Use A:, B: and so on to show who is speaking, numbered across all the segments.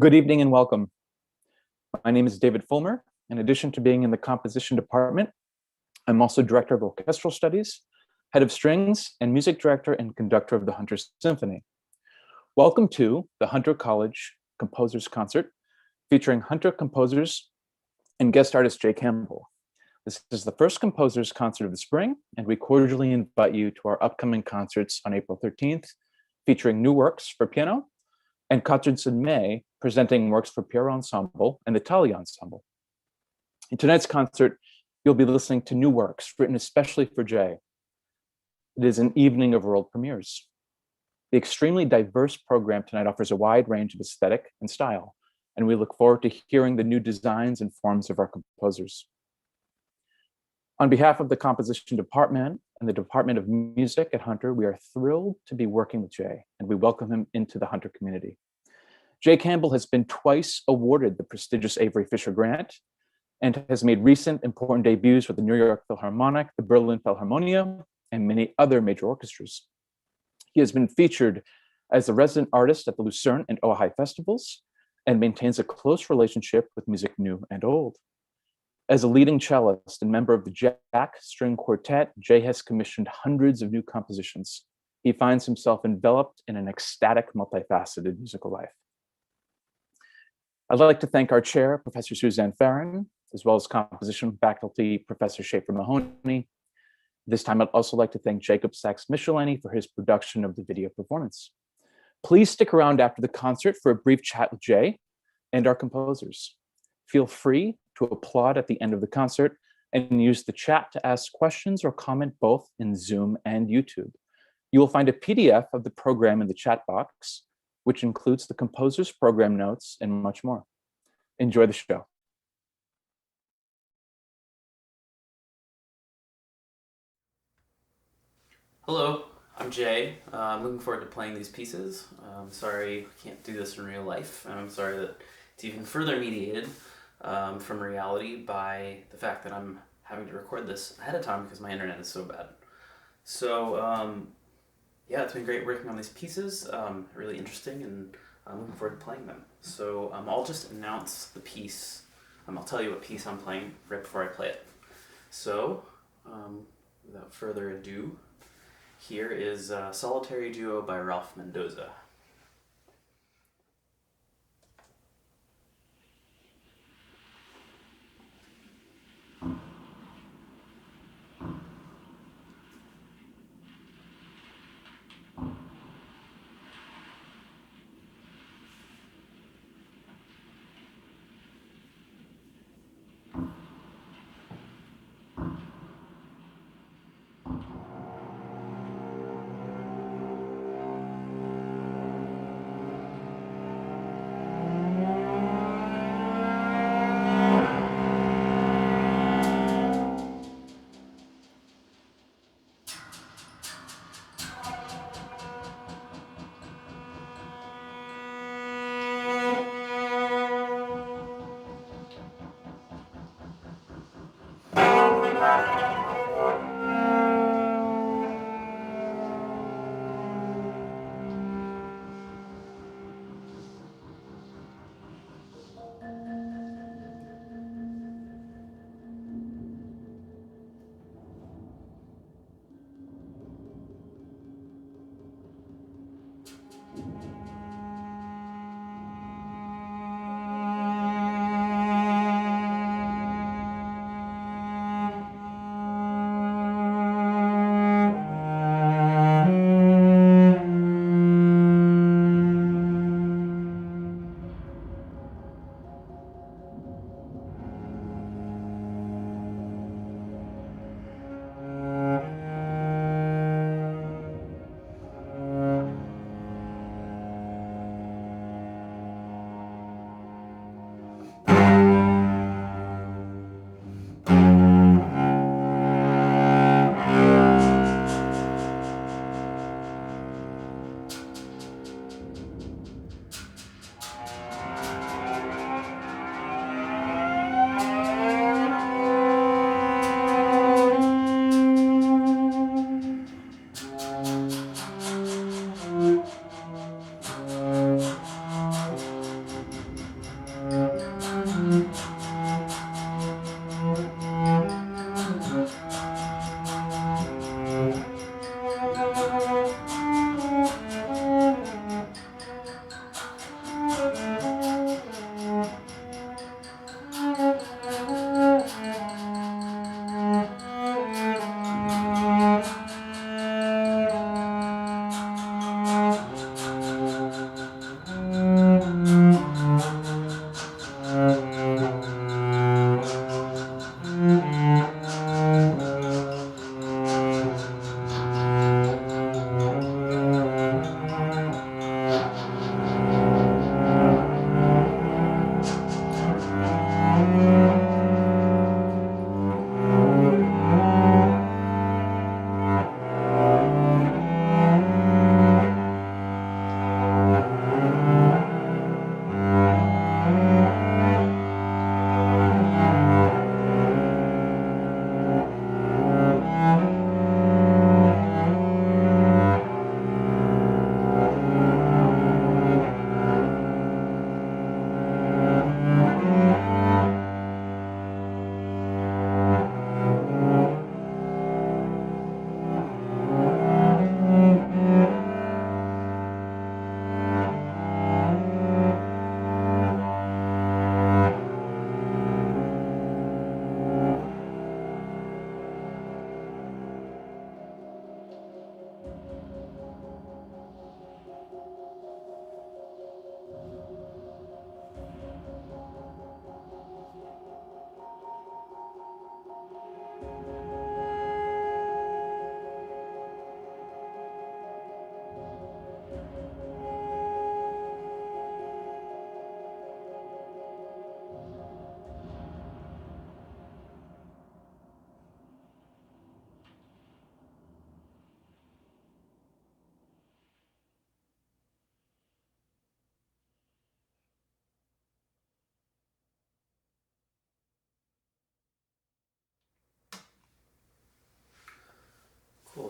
A: Good evening and welcome. My name is David Fulmer. In addition to being in the composition department, I'm also director of orchestral studies, head of strings, and music director and conductor of the Hunter Symphony. Welcome to the Hunter College Composers Concert, featuring Hunter composers and guest artist Jay Campbell. This is the first composers concert of the spring, and we cordially invite you to our upcoming concerts on April 13th, featuring new works for piano, and concerts in May, presenting works for Piero Ensemble and the Tali Ensemble. In tonight's concert, you'll be listening to new works written especially for Jay. It is an evening of world premieres. The extremely diverse program tonight offers a wide range of aesthetic and style, and we look forward to hearing the new designs and forms of our composers. On behalf of the composition department and the Department of Music at Hunter, we are thrilled to be working with Jay, and we welcome him into the Hunter community. Jay Campbell has been twice awarded the prestigious Avery Fisher Grant and has made recent important debuts with the New York Philharmonic, the Berlin Philharmonia, and many other major orchestras. He has been featured as the resident artist at the Lucerne and Ojai festivals and maintains a close relationship with music new and old. As a leading cellist and member of the Jack String Quartet, Jay has commissioned hundreds of new compositions. He finds himself enveloped in an ecstatic, multifaceted musical life. I'd like to thank our chair, Professor Suzanne Farron, as well as composition faculty, Professor Schaefer Mahoney. This time, I'd also like to thank Jacob Sachs-Michelini for his production of the video performance. Please stick around after the concert for a brief chat with Jay and our composers. Feel free to applaud at the end of the concert and use the chat to ask questions or comment both in Zoom and YouTube. You will find a PDF of the program in the chat box, which includes the composer's program notes and much more. Enjoy the show.
B: Hello, I'm Jay. I'm looking forward to playing these pieces. I'm sorry I can't do this in real life, and I'm sorry that it's even further mediated from reality by the fact that I'm having to record this ahead of time because my internet is so bad. So, yeah, it's been great working on these pieces, really interesting, and I'm looking forward to playing them. So I'll just announce the piece. I'll tell you what piece I'm playing right before I play it. So, without further ado, here is Solitary Duo by Ralph Mendoza.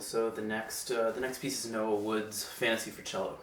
B: So the next piece is Noah Wood's Fantasy for Cello.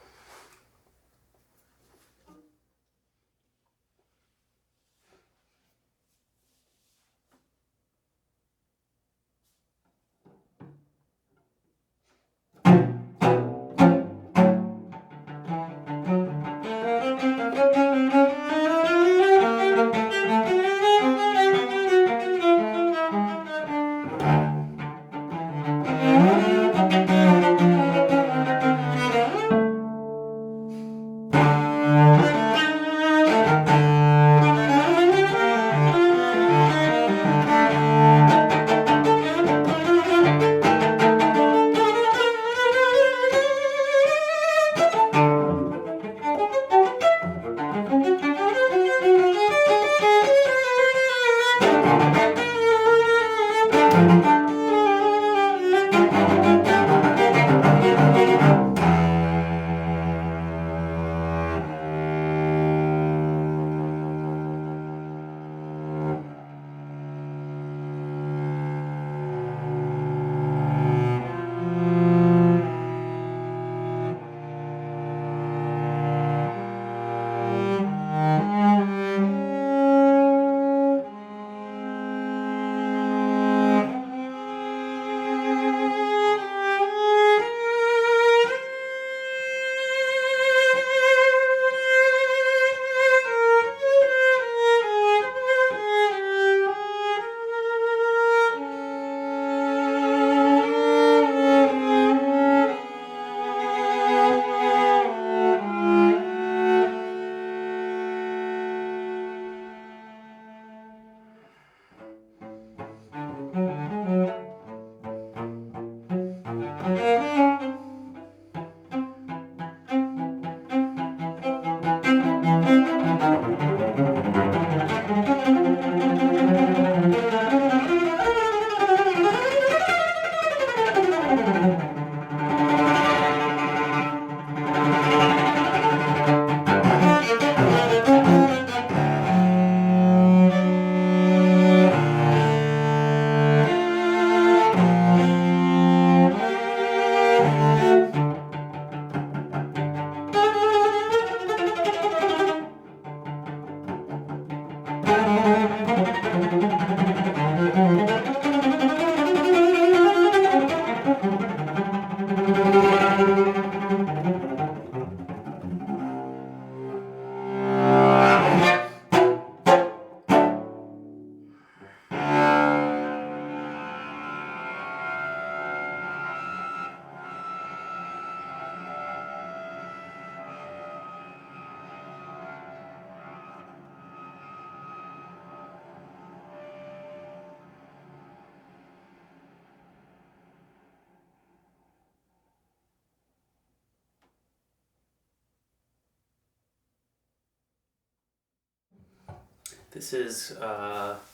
B: This is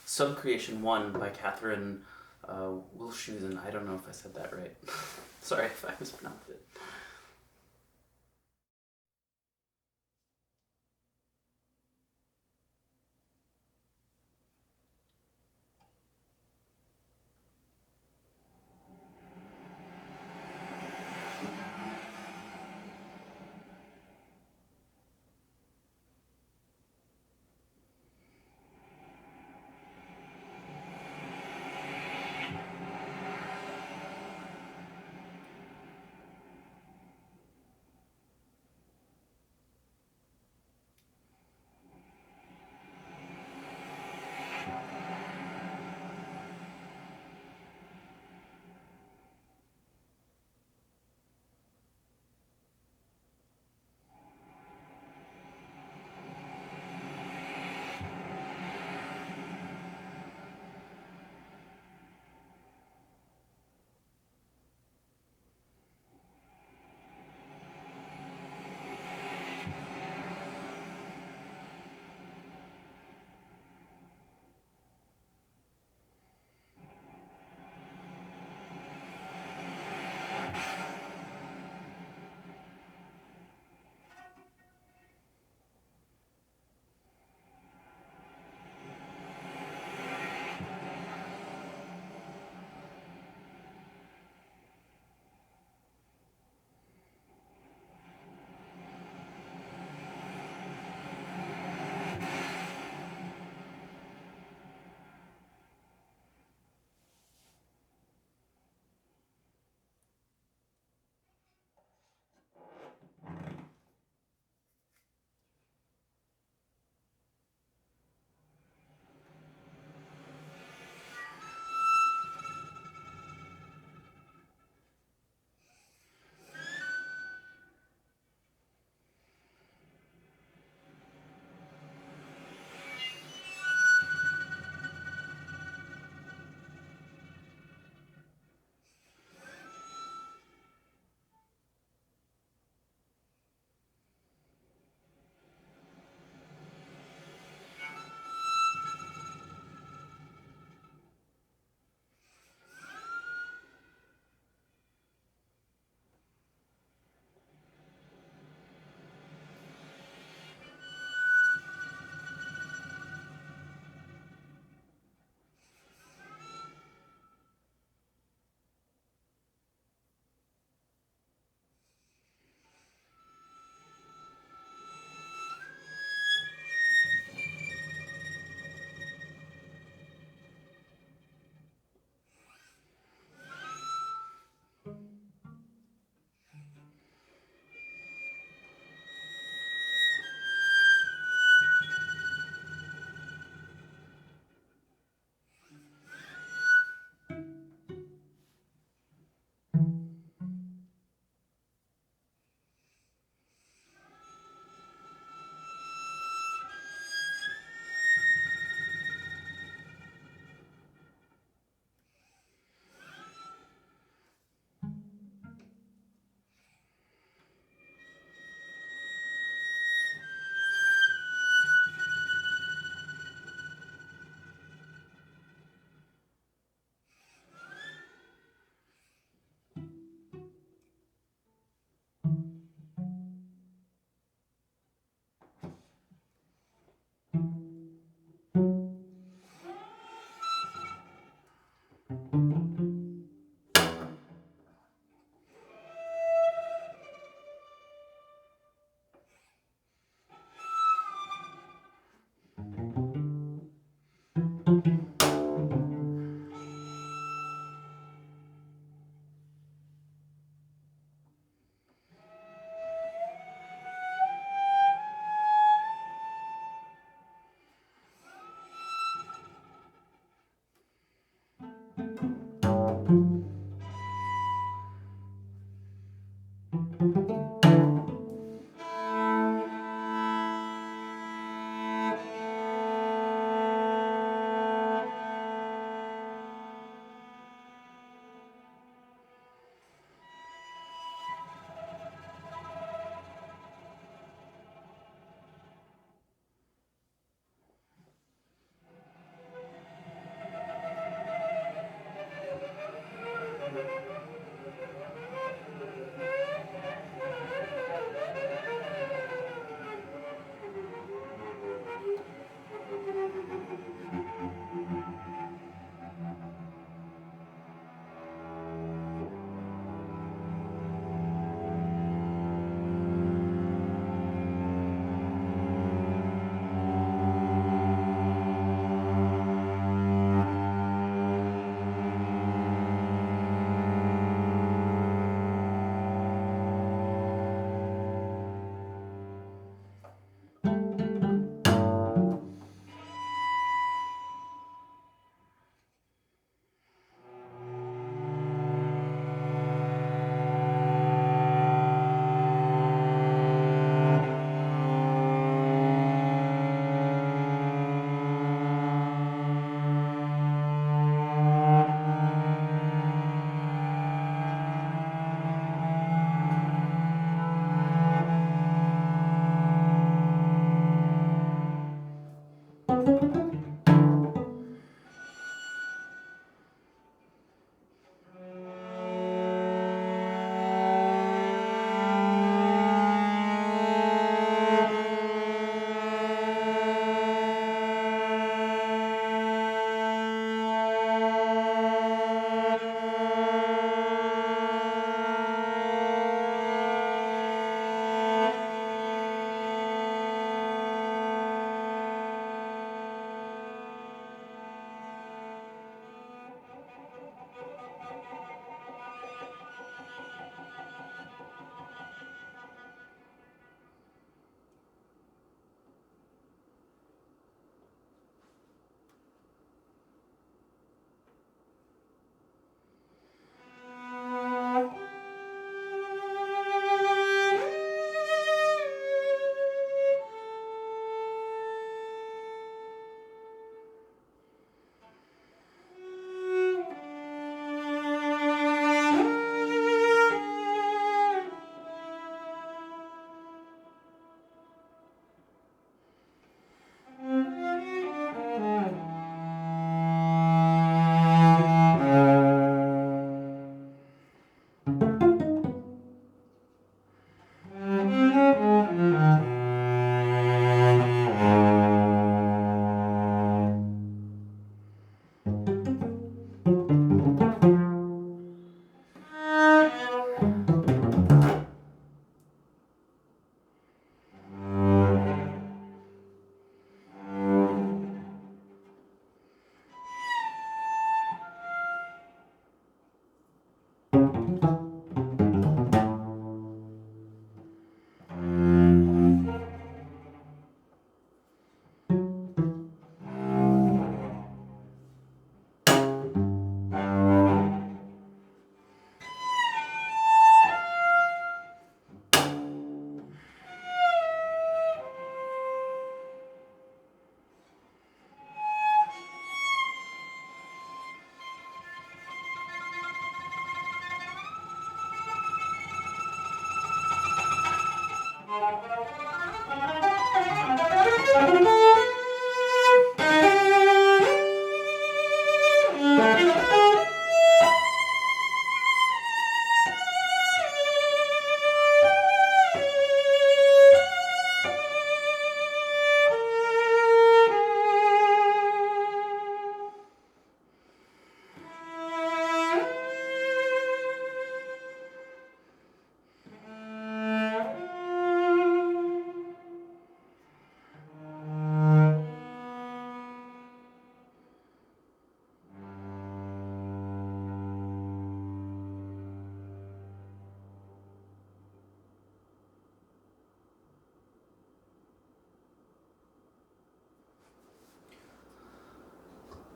B: Subcreation 1 by Catherine Wilshusen. I don't know if I said that right. Sorry if I mispronounced it.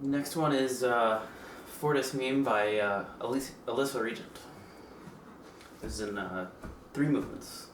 B: Next one is Fortis Meme by Alyssa Regent. This is in 3 movements.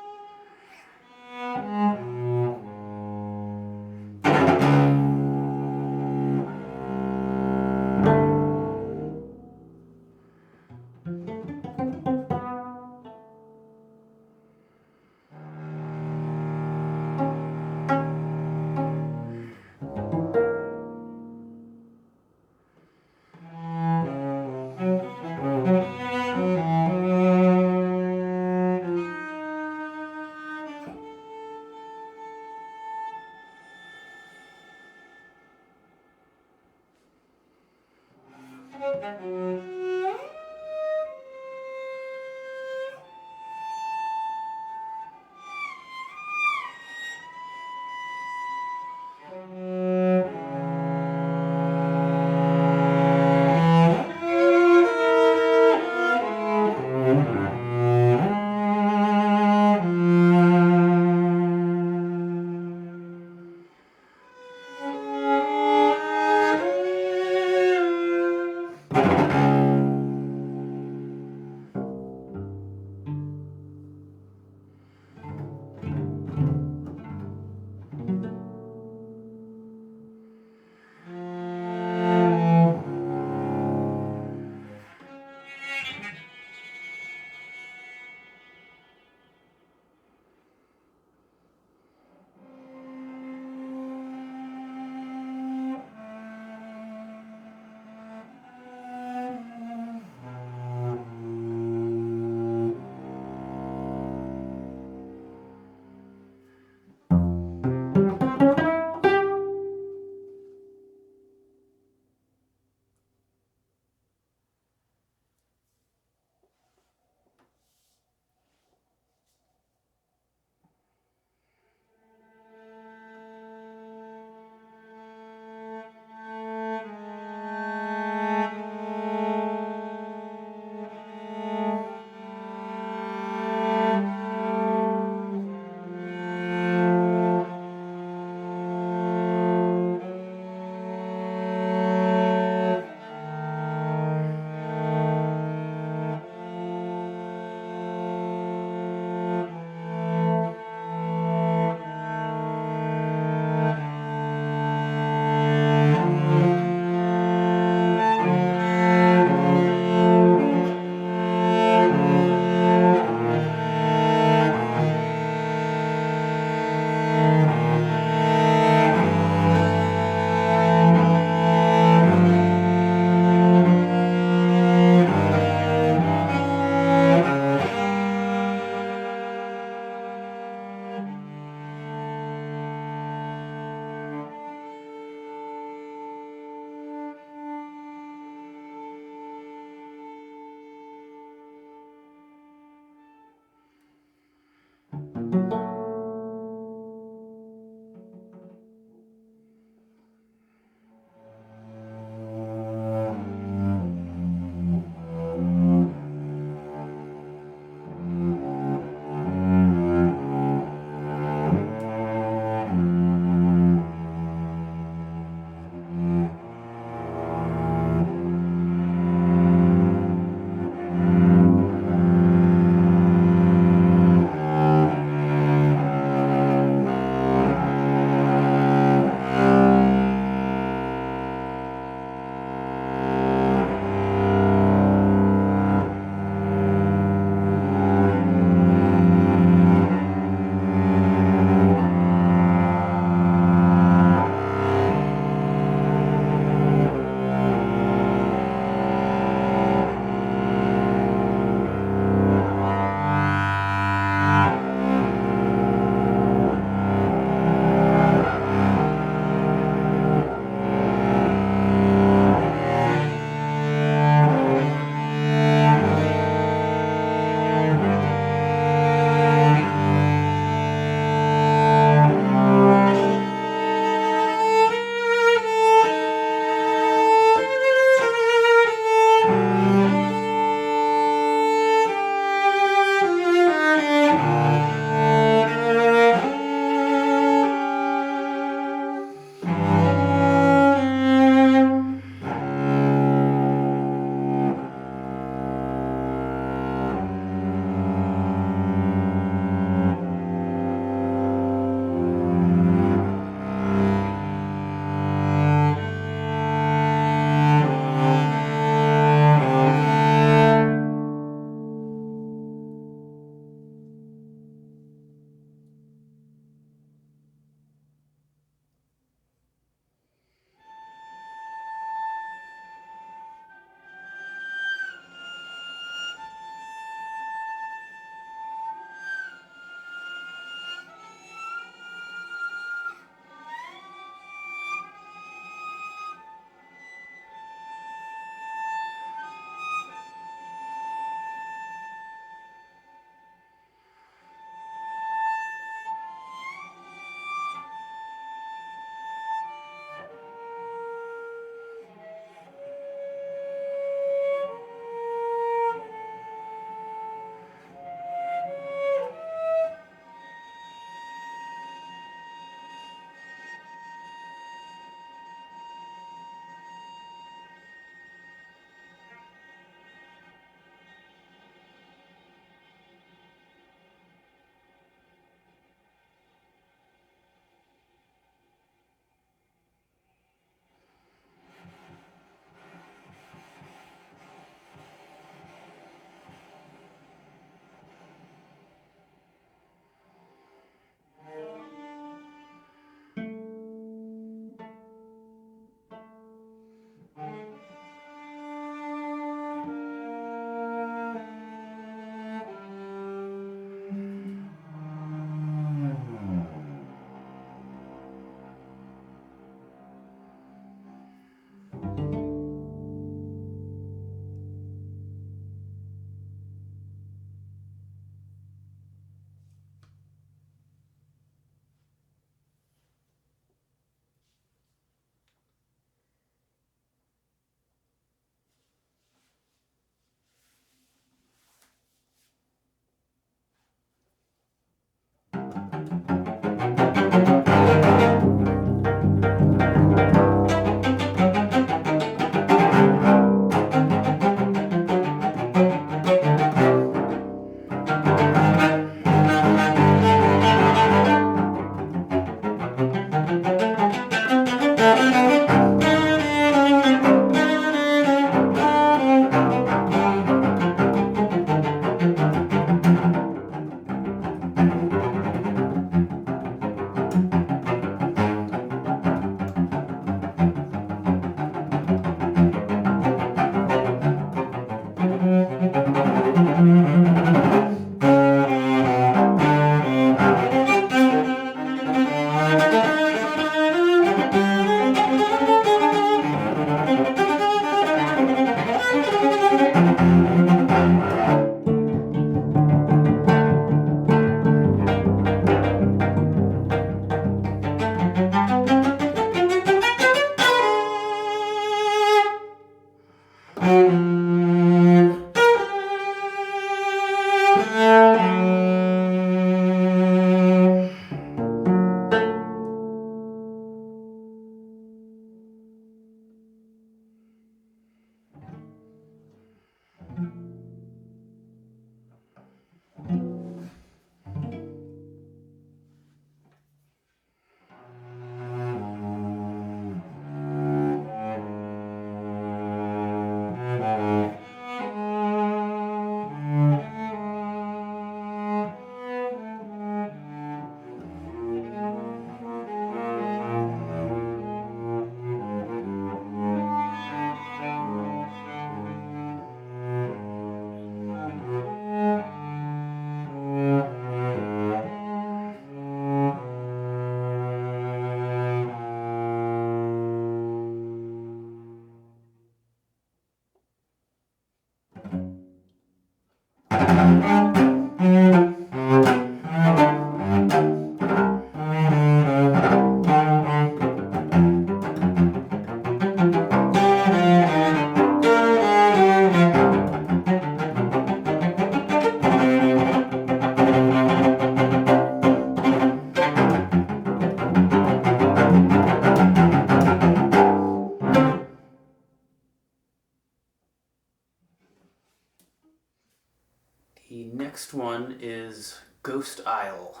B: The next one is Ghost Isle.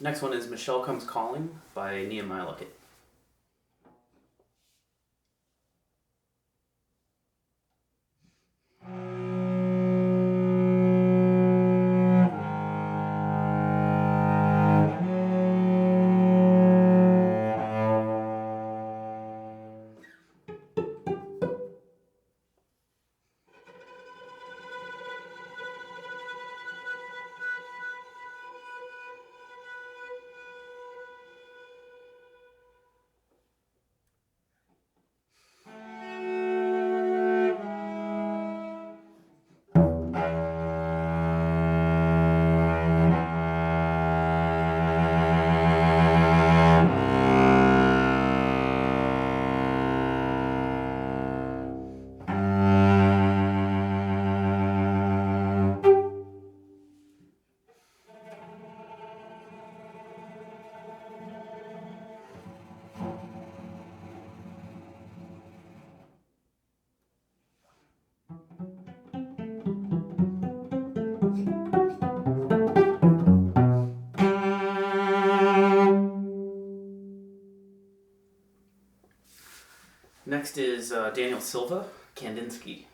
B: Next one is Michelle Comes Calling by Nehemiah Luckett. Next is Daniel Silva, Kandinsky.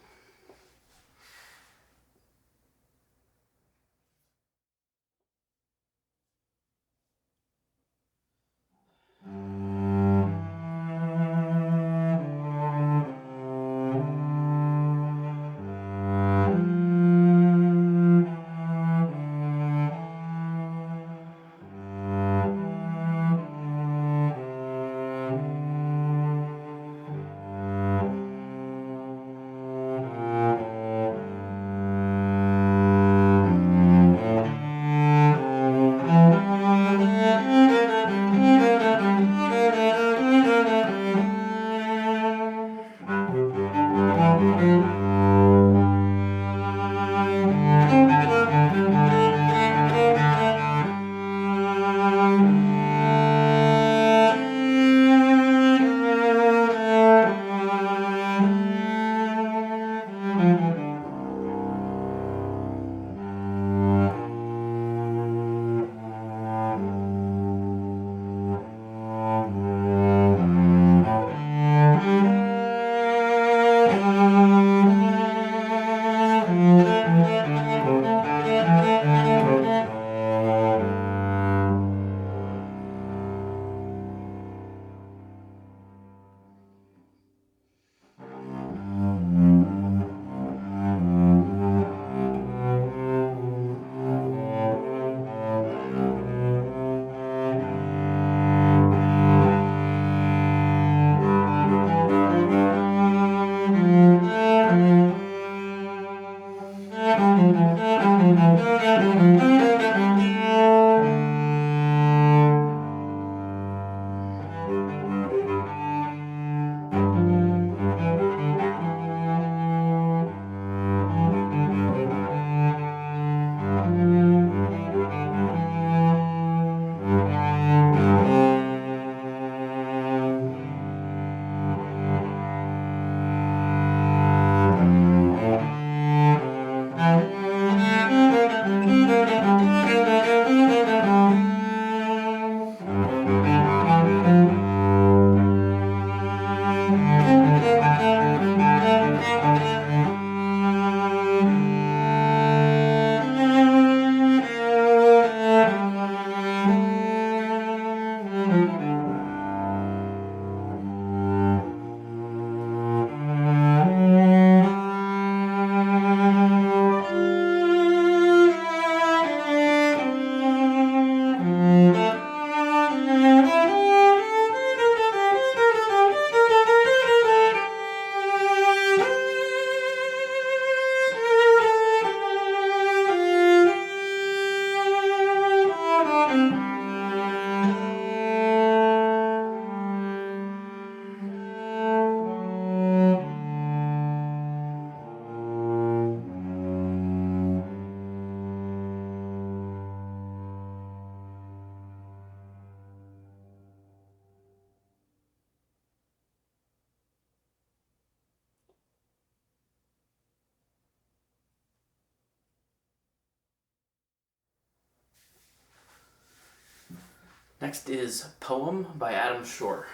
B: Next is Poem by Adam Shore.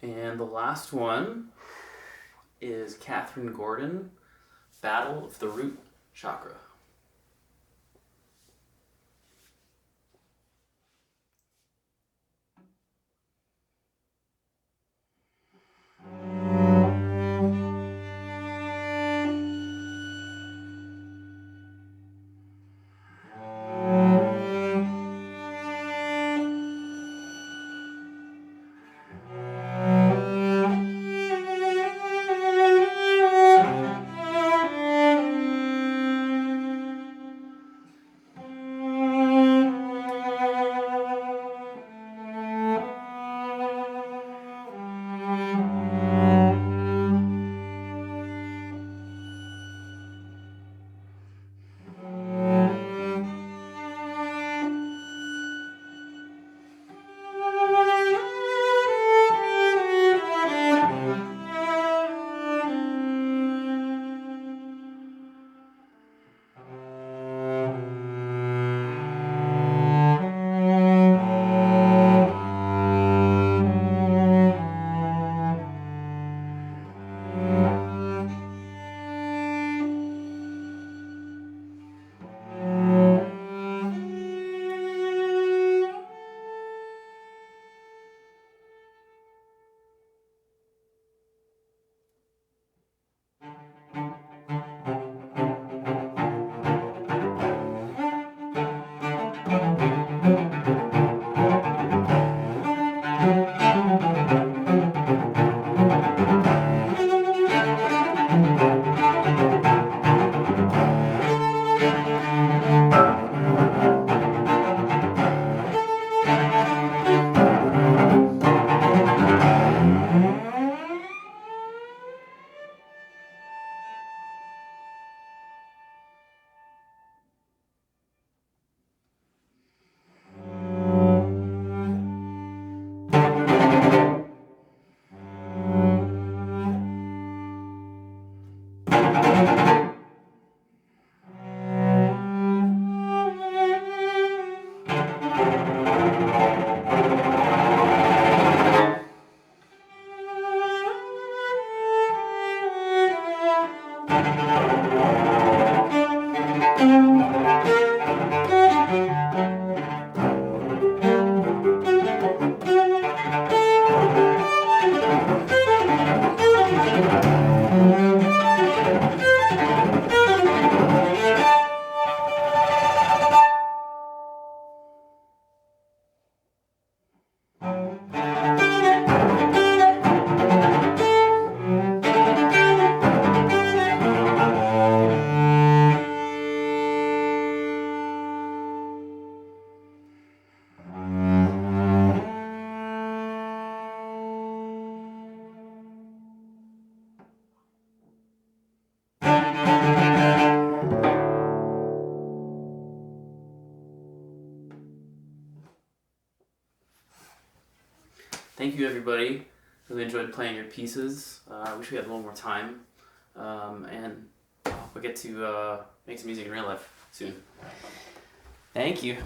B: And the last one is Catherine Gordon, Battle of the Root Chakra. Thank you, everybody. Really enjoyed playing your pieces. I wish we had a little more time. And we'll get to make some music in real life soon. Thank you.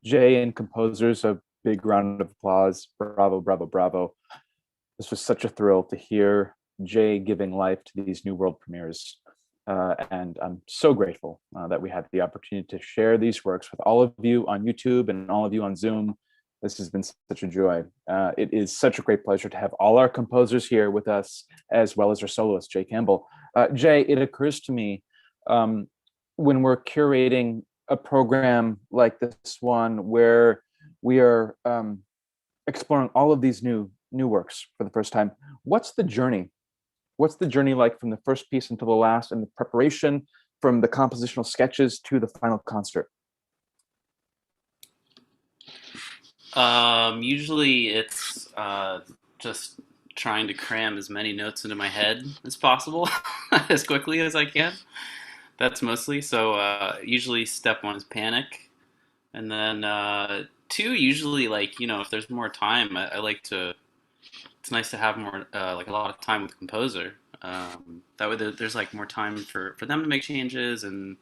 A: Jay and composers, a big round of applause. Bravo, bravo, bravo. This was such a thrill to hear Jay giving life to these New World premieres. And I'm so grateful that we had the opportunity to share these works with all of you on YouTube and all of you on Zoom. This has been such a joy. It is such a great pleasure to have all our composers here with us, as well as our soloist, Jay Campbell. Jay, it occurs to me when we're curating a program like this one, where we are exploring all of these new works for the first time, what's the journey? What's the journey like from the first piece until the last, and the preparation from the compositional sketches to the final concert?
B: Usually it's just trying to cram as many notes into my head as possible as quickly as I can. That's mostly. So usually step one is panic. And then two, usually, like, if there's more time, I like to, it's nice to have more, like a lot of time with the composer. That way, there's like more time for them to make changes, and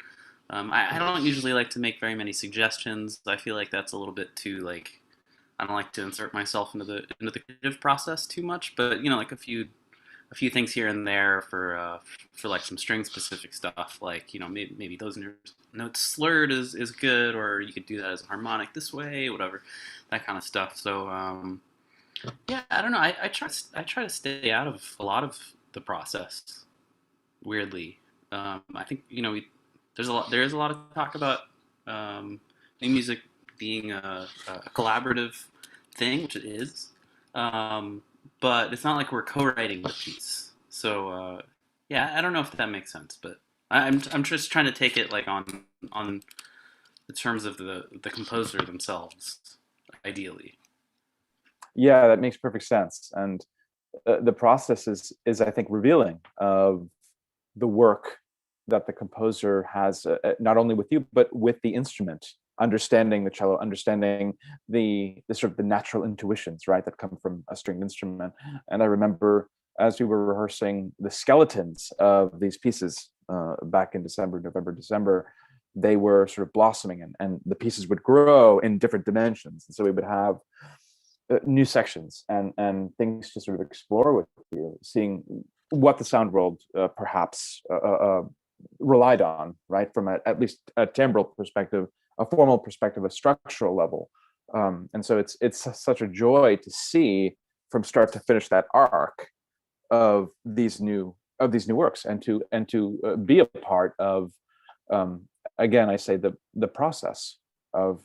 B: I don't usually like to make very many suggestions. I feel like that's a little bit too like I don't like to insert myself into the creative process too much, but like a few things here and there for like some string specific stuff, like maybe those notes slurred is good, or you could do that as a harmonic this way, whatever, that kind of stuff. So yeah, I don't know. I try to stay out of a lot of the process. Weirdly, I think there is a lot of talk about new music being a collaborative thing, which it is. Um, but it's not like we're co-writing the piece. So yeah, I don't know if that makes sense, but I'm just trying to take it like on the terms of the composer themselves, ideally.
A: Yeah, that makes perfect sense. And the process is I think revealing of the work that the composer has, not only with you but with the instrument, understanding the cello, understanding the sort of the natural intuitions, right, that come from a stringed instrument. And I remember as we were rehearsing the skeletons of these pieces back in November, December, they were sort of blossoming, and the pieces would grow in different dimensions. And so we would have new sections and things to sort of explore with you, seeing what the sound world perhaps relied on, right, from at least a timbral perspective, a formal perspective, a structural level. And so it's such a joy to see from start to finish that arc of these new works, and to be a part of, um, again, I say the process of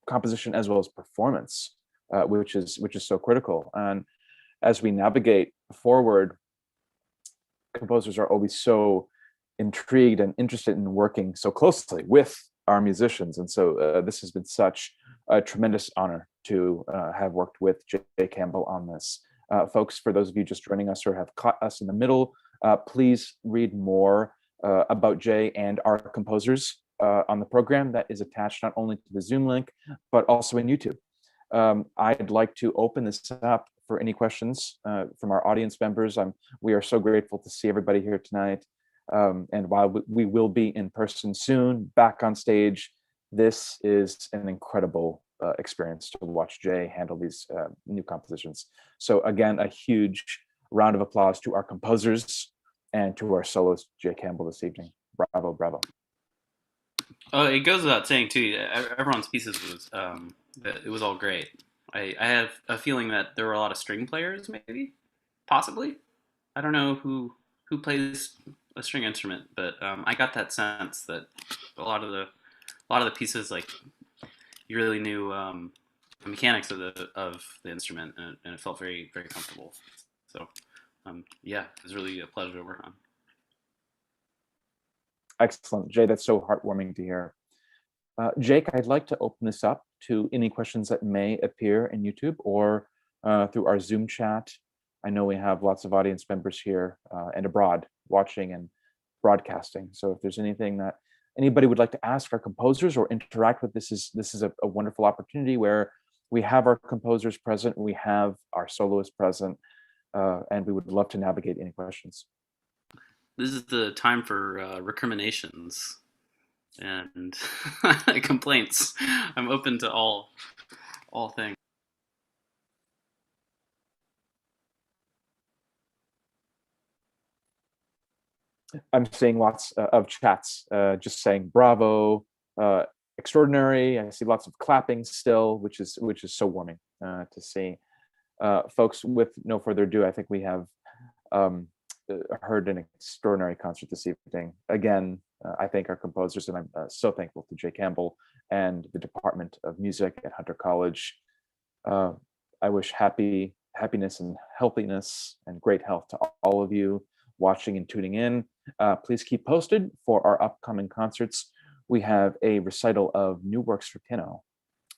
A: composition as well as performance, which is so critical. And as we navigate forward, composers are always so intrigued and interested in working so closely with our musicians. And so this has been such a tremendous honor to have worked with Jay Campbell on this. Folks, for those of you just joining us or have caught us in the middle, please read more about Jay and our composers on the program that is attached not only to the Zoom link, but also in YouTube. I'd like to open this up for any questions from our audience members. We are so grateful to see everybody here tonight. And while we will be in person soon, back on stage, this is an incredible experience to watch Jay handle these new compositions. So again, a huge round of applause to our composers and to our soloist, Jay Campbell, this evening. Bravo, bravo.
B: Oh, it goes without saying too. Everyone's pieces was it was all great. I have a feeling that there were a lot of string players, maybe, possibly. I don't know who plays a string instrument, but I got that sense that a lot of the pieces, like, you really knew the mechanics of the instrument, and it felt very very comfortable. So yeah, it was really a pleasure to work on.
A: Excellent, Jay. That's so heartwarming to hear. Jake, I'd like to open this up to any questions that may appear in YouTube or through our Zoom chat. I know we have lots of audience members here and abroad watching and broadcasting. So if there's anything that anybody would like to ask our composers or interact with, this is a wonderful opportunity where we have our composers present, we have our soloists present, and we would love to navigate any questions.
B: This is the time for recriminations and complaints. I'm open to all things.
A: I'm seeing lots of chats just saying bravo, extraordinary. I see lots of clapping still, which is so warming to see. Folks, with no further ado, I think we have heard an extraordinary concert this evening. Again, I thank our composers, and I'm so thankful to Jay Campbell and the Department of Music at Hunter College. I wish happiness and healthiness and great health to all of you watching and tuning in. Please keep posted for our upcoming concerts. We have a recital of new works for piano,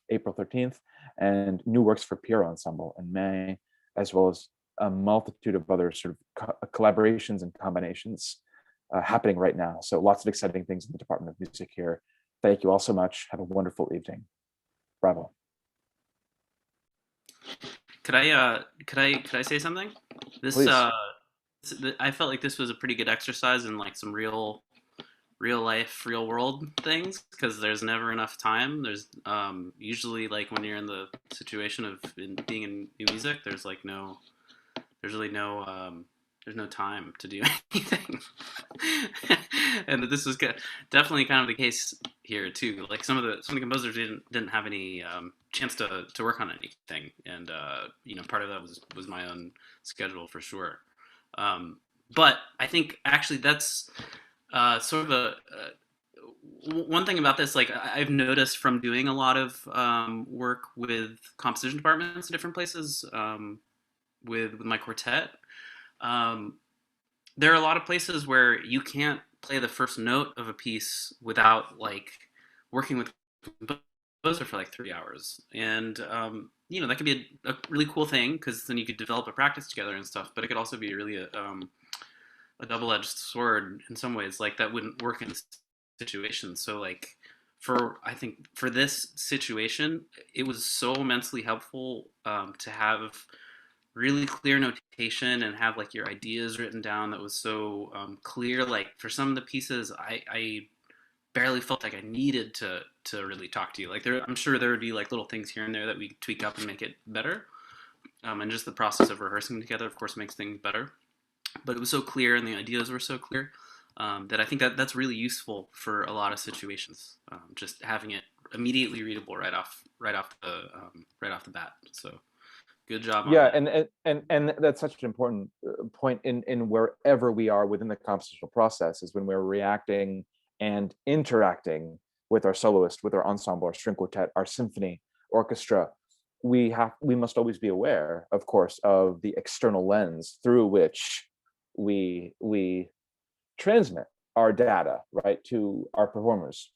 A: April 13th, and new works for Piero Ensemble in May, as well as a multitude of other sort of collaborations and combinations happening right now. So lots of exciting things in the Department of Music here. Thank you all so much. Have a wonderful evening. Bravo.
B: Could I say something? This
A: Please.
B: I felt like this was a pretty good exercise in like some real life, real world things because there's never enough time. There's usually like when you're in the situation of being in new music, there's really there's no time to do anything. And this was definitely kind of the case here too. Like some of the composers didn't have any chance to work on anything, and part of that was my own schedule for sure. But I think actually that's sort of one thing about this. Like I've noticed from doing a lot of work with composition departments in different places with my quartet. Um, there are a lot of places where you can't play the first note of a piece without like working with the composer for like 3 hours, and that could be a really cool thing because then you could develop a practice together and stuff. But it could also be really a double-edged sword in some ways. Like that wouldn't work in situations. So like I think for this situation, it was so immensely helpful to have really clear notation and have like your ideas written down that was so clear. Like for some of the pieces, I barely felt like I needed to really talk to you. Like I'm sure there would be like little things here and there that we tweak up and make it better. And just the process of rehearsing together, of course, makes things better. But it was so clear and the ideas were so clear that I think that's really useful for a lot of situations. Just having it immediately readable right off the bat. So good job on
A: Yeah,
B: that.
A: and that's such an important point in wherever we are within the compositional process, is when we're reacting and interacting with our soloist, with our ensemble, our string quartet, our symphony orchestra. We must always be aware, of course, of the external lens through which we transmit our data, right, to our performers.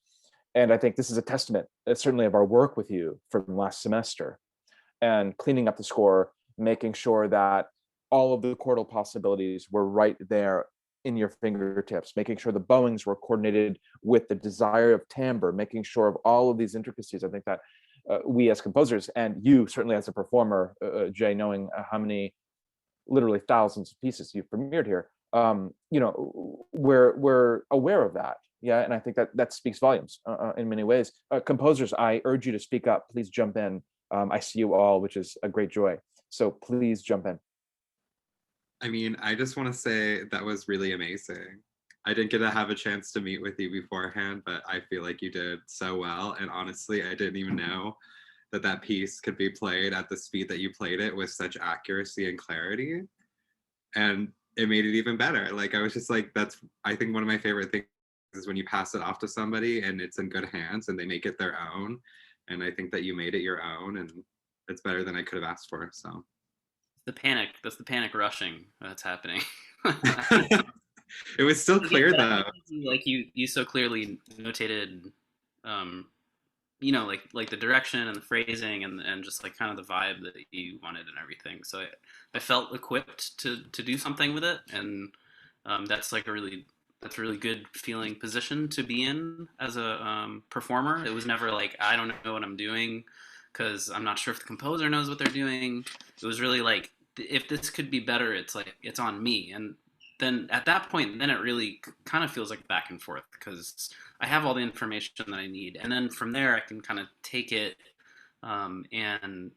A: And I think this is a testament, certainly, of our work with you from last semester, and cleaning up the score, making sure that all of the chordal possibilities were right there in your fingertips, making sure the bowings were coordinated with the desire of timbre, making sure of all of these intricacies. I think that we as composers, and you certainly as a performer, Jay, knowing how many literally thousands of pieces you've premiered here, we're aware of that. Yeah, and I think that speaks volumes in many ways. Composers, I urge you to speak up. Please jump in. I see you all, which is a great joy. So please jump in.
C: I mean, I just want to say that was really amazing. I didn't get to have a chance to meet with you beforehand, but I feel like you did so well. And honestly, I didn't even know that piece could be played at the speed that you played it with such accuracy and clarity. And it made it even better. Like, I was just like, I think one of my favorite things is when you pass it off to somebody and it's in good hands and they make it their own. And I think that you made it your own, and it's better than I could have asked for. So
B: That's the panic rushing that's happening.
C: it was still clear though.
B: Like you so clearly notated, like the direction and the phrasing and just like kind of the vibe that you wanted and everything. So I felt equipped to do something with it, and that's like that's a really good feeling position to be in as a performer. It was never like I don't know what I'm doing because I'm not sure if the composer knows what they're doing. It was really like if this could be better, it's like it's on me. And then at that point, then it really kind of feels like back and forth because I have all the information that I need, and then from there I can kind of take it and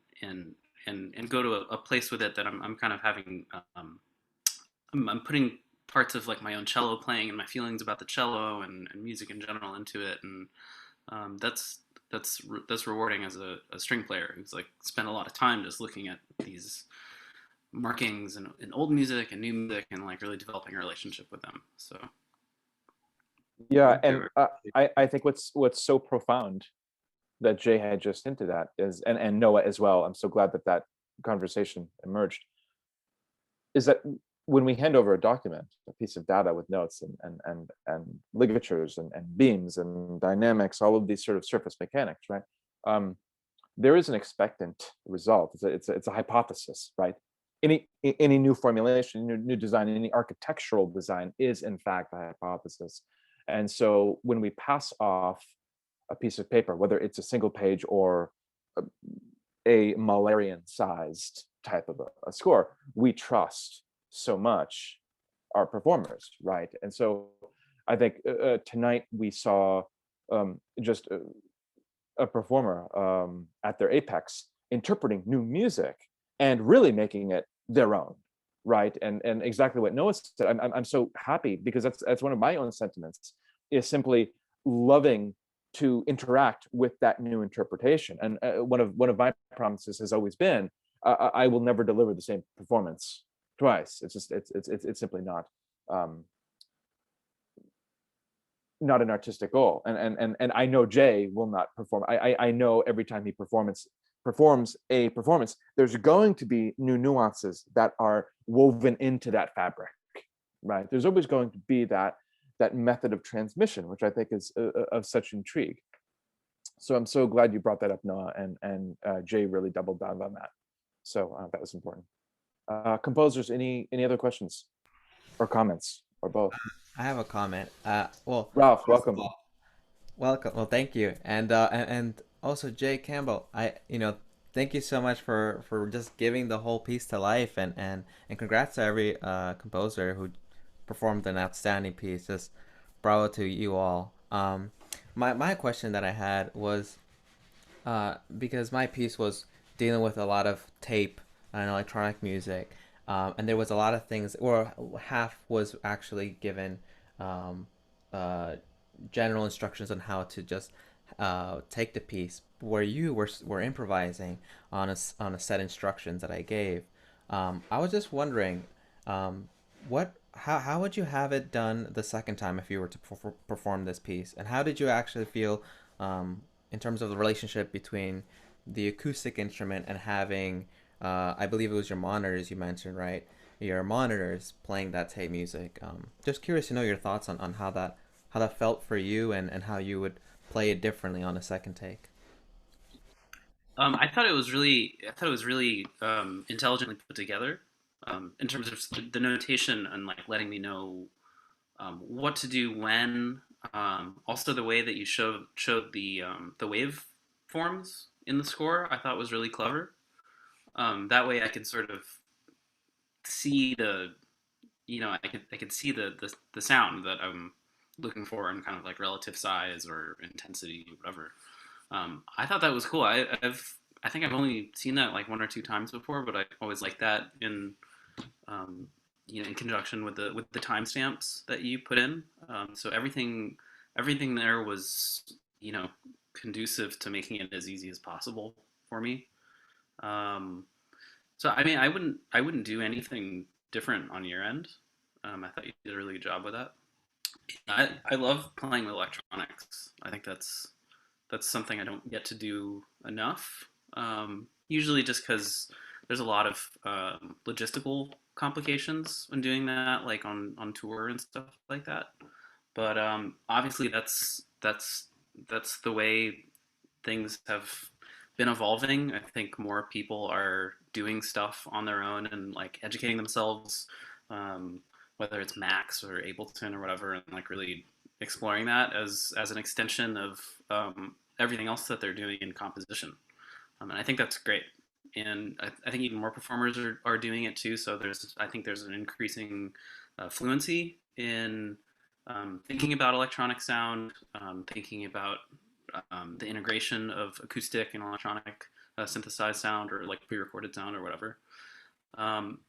B: go to a place with it that I'm kind of having. I'm putting parts of like my own cello playing and my feelings about the cello and music in general into it, and that's rewarding as a string player who's like spent a lot of time just looking at these markings in old music and new music and like really developing a relationship with them. So
A: Yeah, and I think what's so profound that Jay had just hinted at is, and Noah as well. I'm so glad that conversation emerged. Is that when we hand over a document, a piece of data with notes and ligatures and beams and dynamics, all of these sort of surface mechanics, right? There is an expectant result. It's a hypothesis, right? Any new formulation, new design, any architectural design is in fact a hypothesis. And so when we pass off a piece of paper, whether it's a single page or a Mullerian sized type of a score, we trust so much our performers, right? And so I think tonight we saw just a performer at their apex interpreting new music and really making it their own, right? And exactly what Noah said, I'm so happy because that's one of my own sentiments, is simply loving to interact with that new interpretation. And one of my promises has always been, I will never deliver the same performance twice. It's just it's simply um, not an artistic goal. And I know Jay will not perform. I know every time he performs a performance, there's going to be new nuances that are woven into that fabric, right? There's always going to be that method of transmission, which I think is of such intrigue. So I'm so glad you brought that up, Noah, and Jay really doubled down on that. So that was important. Composers, any other questions or comments or both?
D: I have a comment. Well,
A: Ralph,
D: first of
A: welcome.
D: all, welcome. Well, thank you, and also Jay Campbell. Thank you so much for just giving the whole piece to life, and congrats to every composer who performed an outstanding piece. Just bravo to you all. My question that I had was, because my piece was dealing with a lot of tape and electronic music, and there was a lot of things, or half was actually given um, uh, general instructions on how to just take the piece, where you were improvising on a set instructions that I gave. I was just wondering, what how would you have it done the second time if you were to perform this piece, and how did you actually feel in terms of the relationship between the acoustic instrument and having, I believe it was your monitors you mentioned, right? Your monitors playing that tape music. Just curious to know your thoughts on how that felt for you, and how you would play it differently on a second take.
B: I thought it was really intelligently put together in terms of the notation and like letting me know what to do when. Also, the way that you showed the wave forms in the score, I thought was really clever. That way, I could sort of see I could see the sound that I'm looking for in kind of like relative size or intensity, whatever. I thought that was cool. I think I've only seen that like one or two times before, but I always like that in um, in conjunction with the timestamps that you put in. So everything there was conducive to making it as easy as possible for me. Um, so I mean, I wouldn't do anything different on your end. I thought you did a really good job with that. I love playing with electronics. I think that's something I don't get to do enough. Usually, just because there's a lot of logistical complications when doing that, like on tour and stuff like that. But obviously, that's the way things have been evolving. I think more people are doing stuff on their own and like educating themselves, um, whether it's Max or Ableton or whatever, and like really exploring that as an extension of everything else that they're doing in composition. And I think that's great. And I think even more performers are doing it too. So I think there's an increasing fluency in thinking about electronic sound, thinking about the integration of acoustic and electronic synthesized sound or like pre-recorded sound or whatever. Um,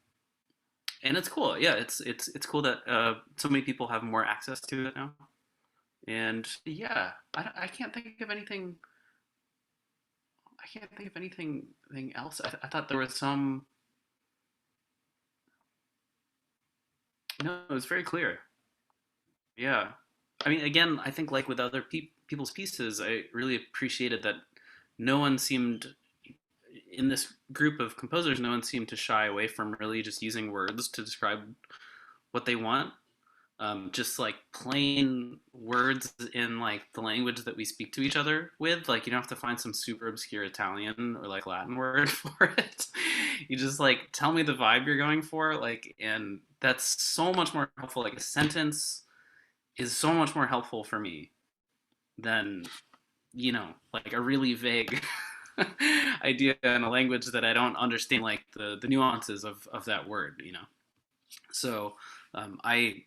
B: and it's cool. Yeah, it's cool that so many people have more access to it now. And yeah, I can't think of anything. I can't think of anything else. I thought there was some. No, it was very clear. Yeah, I mean, again, I think like with other people's pieces, I really appreciated that no one seemed in this group of composers, no one seemed to shy away from really just using words to describe what they want. Just like plain words in like the language that we speak to each other with. Like you don't have to find some super obscure Italian or like Latin word for it. You just like tell me the vibe you're going for, like, and that's so much more helpful. Like a sentence is so much more helpful for me than like a really vague idea in a language that I don't understand, like the nuances of that word. So I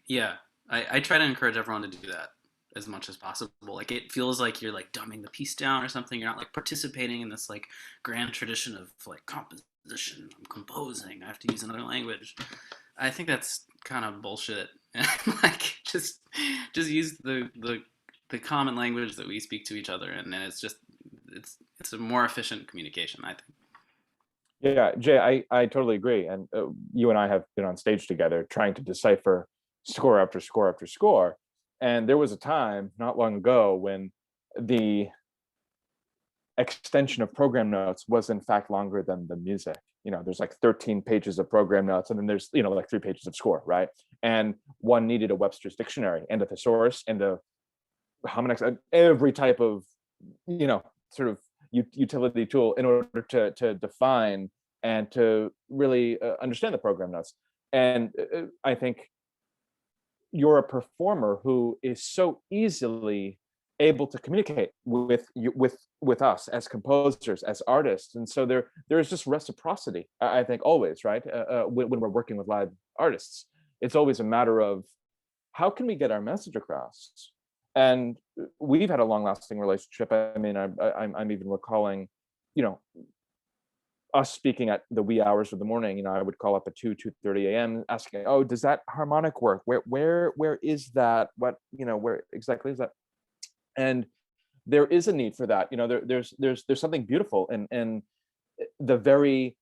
B: try to encourage everyone to do that as much as possible. Like it feels like you're like dumbing the piece down or something. You're not like participating in this like grand tradition of like composition. I'm composing. I have to use another language. I think that's kind of bullshit. And like just use the common language that we speak to each other, and then it's a more efficient communication, I think.
A: Yeah, Jay, I totally agree. And you and I have been on stage together trying to decipher score after score after score. And there was a time not long ago when the extension of program notes was in fact longer than the music. There's like 13 pages of program notes, and then there's, like 3 pages of score, right? And one needed a Webster's dictionary and a thesaurus and a harmonics, every type of, sort of utility tool in order to define and to really understand the program notes. And I think you're a performer who is so easily able to communicate with you, with us as composers, as artists. And so there is just reciprocity, I think, always, right? When we're working with live artists, it's always a matter of how can we get our message across. And we've had a long-lasting relationship. I mean, I'm even recalling, you know, us speaking at the wee hours of the morning. I would call up at 2:30 a.m. asking, "Oh, does that harmonic work? Where is that? Where exactly is that?" And there is a need for that. There's something beautiful in the very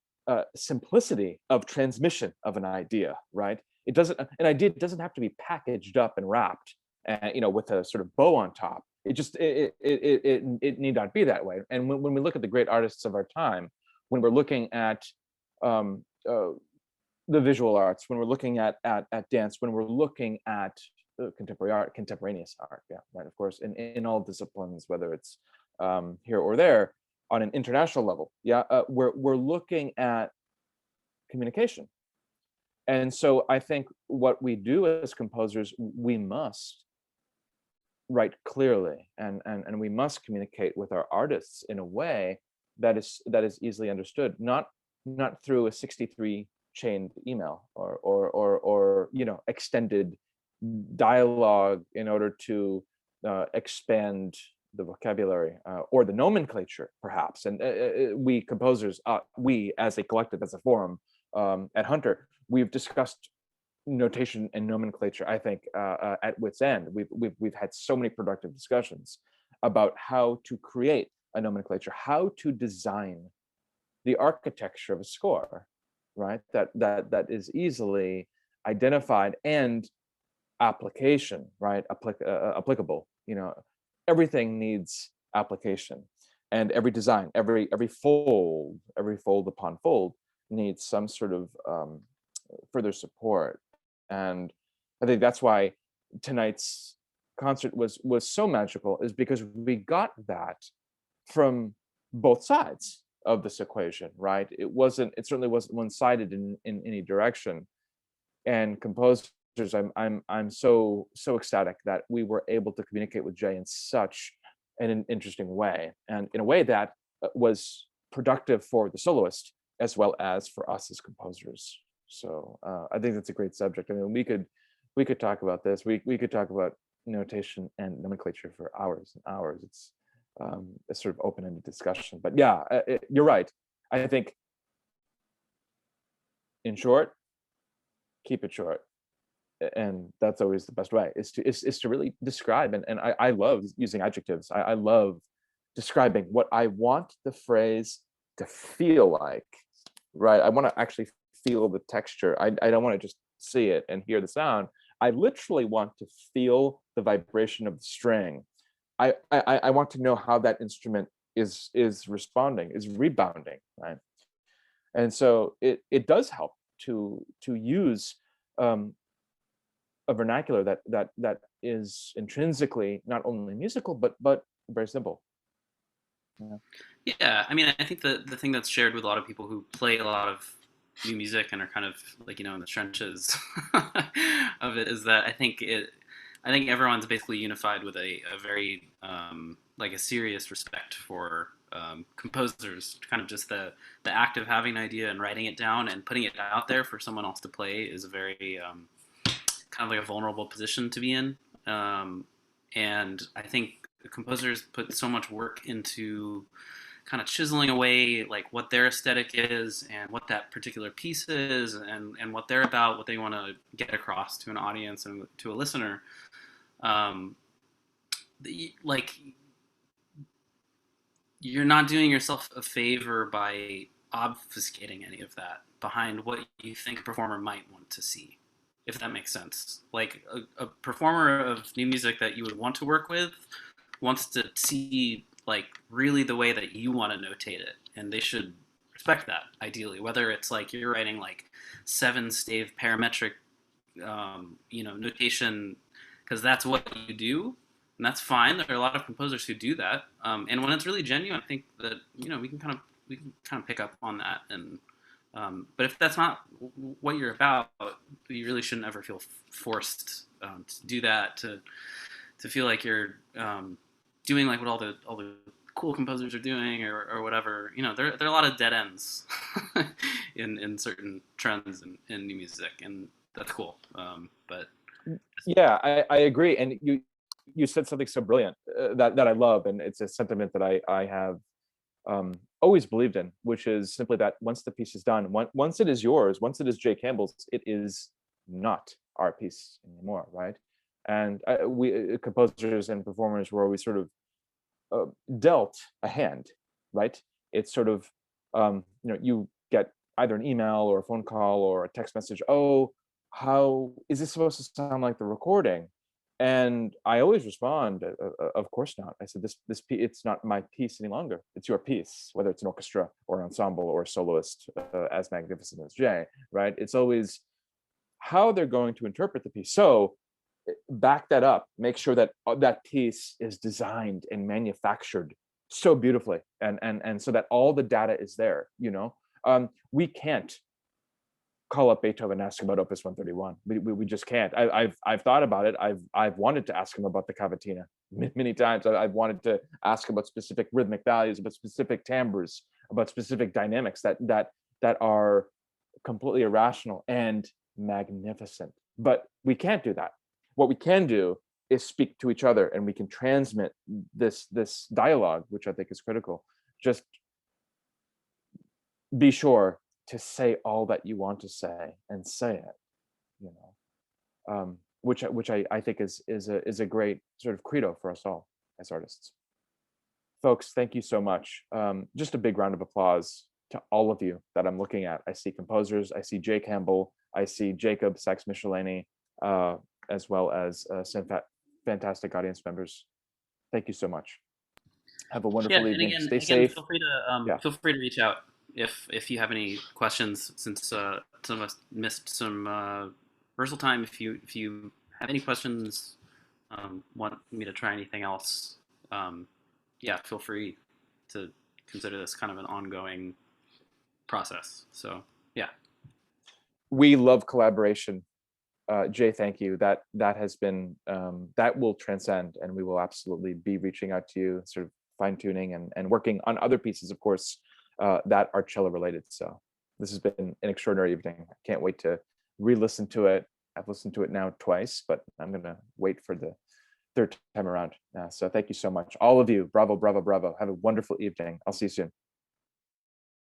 A: simplicity of transmission of an idea, right? An idea doesn't have to be packaged up and wrapped, with a sort of bow on top. It need not be that way. And when we look at the great artists of our time, when we're looking at um, uh, the visual arts, when we're looking at dance, when we're looking at contemporary art, contemporaneous art, yeah, right, of course, in all disciplines, whether it's here or there, on an international level, yeah, we're looking at communication. And so I think what we do as composers, we must write clearly, and we must communicate with our artists in a way that is easily understood, not through a 63 chained email or extended dialogue in order to expand the vocabulary or the nomenclature, perhaps. And we composers, we as a collective, as a forum at Hunter, we've discussed notation and nomenclature, I think, at wit's end. We've had so many productive discussions about how to create a nomenclature, how to design the architecture of a score, right? That is easily identified and application, right? Applicable. Everything needs application, and every design, every fold upon fold needs some sort of further support. And I think that's why tonight's concert was so magical, is because we got that from both sides of this equation, right? It certainly wasn't one-sided in any direction. And composers, I'm so ecstatic that we were able to communicate with Jay in such an interesting way, and in a way that was productive for the soloist as well as for us as composers. So I think that's a great subject. I mean, we could talk about this. We could talk about notation and nomenclature for hours and hours. It's a sort of open-ended discussion. But yeah, you're right. I think, in short, keep it short. And that's always the best way, is to really describe. And I love using adjectives. I love describing what I want the phrase to feel like, right? I want to actually feel the texture. I don't want to just see it and hear the sound. I literally want to feel the vibration of the string. I want to know how that instrument is responding, is rebounding, right? And so it does help to use a vernacular that is intrinsically not only musical but very simple. Yeah.
B: Yeah, I mean, I think the thing that's shared with a lot of people who play a lot of new music and are kind of like in the trenches of it is that I think everyone's basically unified with a very like a serious respect for composers. Kind of just the act of having an idea and writing it down and putting it out there for someone else to play is a very kind of like a vulnerable position to be in. And I think composers put so much work into kind of chiseling away like what their aesthetic is and what that particular piece is and what they're about, what they want to get across to an audience and to a listener. Like, you're not doing yourself a favor by obfuscating any of that behind what you think a performer might want to see, if that makes sense. Like a performer of new music that you would want to work with wants to see like really the way that you want to notate it, and they should respect that ideally. Whether it's like you're writing like 7-stave parametric, notation, because that's what you do, and that's fine. There are a lot of composers who do that, and when it's really genuine, I think that we can kind of pick up on that. And but if that's not what you're about, you really shouldn't ever feel forced to do that. To feel like you're doing like what all the cool composers are doing or whatever. There are a lot of dead ends in certain trends in new music, and that's cool. But
A: yeah, I agree. And you said something so brilliant that I love, and it's a sentiment that I have always believed in, which is simply that once the piece is done, once it is yours, once it is Jay Campbell's, it is not our piece anymore, right? And we composers and performers were always sort of dealt a hand, right? It's sort of you get either an email or a phone call or a text message. Oh, how is this supposed to sound like the recording? And I always respond, of course not. I said, it's not my piece any longer. It's your piece, whether it's an orchestra or an ensemble or a soloist as magnificent as Jay, right? It's always how they're going to interpret the piece. So back that up, make sure that that piece is designed and manufactured so beautifully, and so that all the data is there. We can't call up Beethoven and ask him about Opus 131. We just can't. I've thought about it. I've wanted to ask him about the cavatina many times. I've wanted to ask him about specific rhythmic values, about specific timbres, about specific dynamics that are completely irrational and magnificent. But we can't do that. What we can do is speak to each other, and we can transmit this dialogue, which I think is critical. Just be sure to say all that you want to say and say it, which I think is a great sort of credo for us all as artists. Folks, thank you so much. Just a big round of applause to all of you that I'm looking at. I see composers, I see Jay Campbell, I see Jacob Sachs-Michelini, as well as some fantastic audience members. Thank you so much. Have a wonderful evening. Stay safe.
B: Feel free to reach out if you have any questions, since some of us missed some rehearsal time. If you have any questions, want me to try anything else, feel free to consider this kind of an ongoing process. So yeah,
A: we love collaboration. Jay, thank you. That has been that will transcend, and we will absolutely be reaching out to you, sort of fine-tuning and working on other pieces, of course, that are cello related. So this has been an extraordinary evening. I can't wait to re-listen to it. I've listened to it now twice, but I'm gonna wait for the third time around. So thank you so much, all of you. Bravo, bravo, bravo. Have a wonderful evening. I'll see you soon.